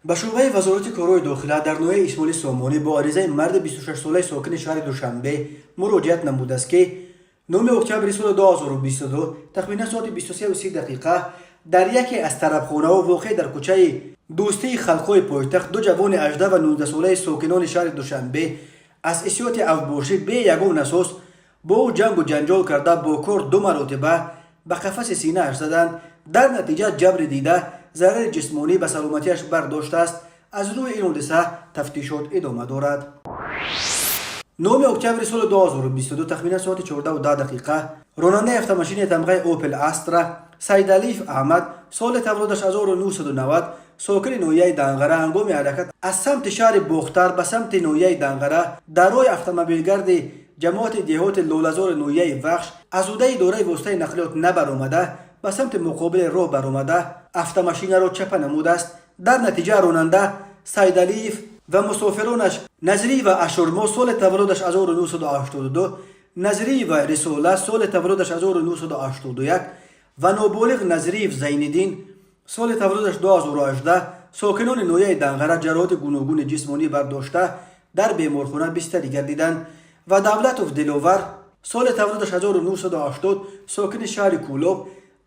ба шӯъбаи вазорати корҳои дохила дар ноҳияи Исмоили Сомонӣ бо аризаи марди 26-солаи сокини шаҳри Душанбе муроҷиат намудааст, ки 9 октябри соли 2022 тахминан соати 23:30 дар яке аз тарабхонаҳо воқеъ дар кӯчаи Дӯстии халқҳои пойтахт ду ҷавони 18 ва 19-солаи сокинони шаҳри Душанбе аз ҳиссиёти авбошӣ бе ягон асос бо ӯ ҷангу ҷанҷол карда бо кор 2 маротиба ба қафаси синааш заданд. дар натиҷа ҷабри дида зарари ҷисмонӣ ба саломатиаш бардоштааст. аз рӯи ин ҳодиса тафтишот идома дорад. 9 октябри соли 2022 тахминан соати 14:10 ронандаи автомошини тамғаи Opel Astra Сайдалиев Аҳмад соли тавлидаш 1990 сокини ноҳияи Данғара ҳангоми ҳаракат аз самти шаҳри Бохтар ба самти ноҳияи Данғара дар роҳи автомобилгарди ҷамоати деҳоти Лолазори ноҳияи Вахш аз ҳудаи идораи воситаи нақлиёт набаромада ба самти муқобили роҳ баромада автомошинаро чапа намудааст. дар натиҷа ронанда Сайдалиев ва мусофиронаш Назириева Ашурмо соли таваллудаш 1982, Назириева Рисола соли таваллудаш 1981 ва ноболиғ Назириев Зайниддин соли таваллудаш 2018 сокинони ноҳияи Данғара ҷароҳати гуногуни ҷисмонӣ бардошта дар беморхона бистарӣ гардиданд ва Давлатов Диловар соли таваллудаш 1980 сокини шаҳри Кӯлоб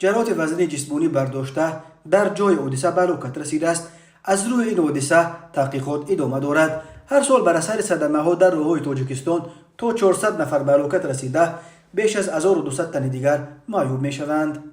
ҷароҳати вазнини ҷисмонӣ бардошта дар ҷои ҳодиса ба ҳалокат расидааст. аз рӯи ин ҳодиса таҳқиқот идома дорад. ҳар сол бар асари садамаҳо дар роҳҳои Тоҷикистон то 400 нафар ба ҳалокат расида, беш аз 1200 тани дигар маъюб мешаванд.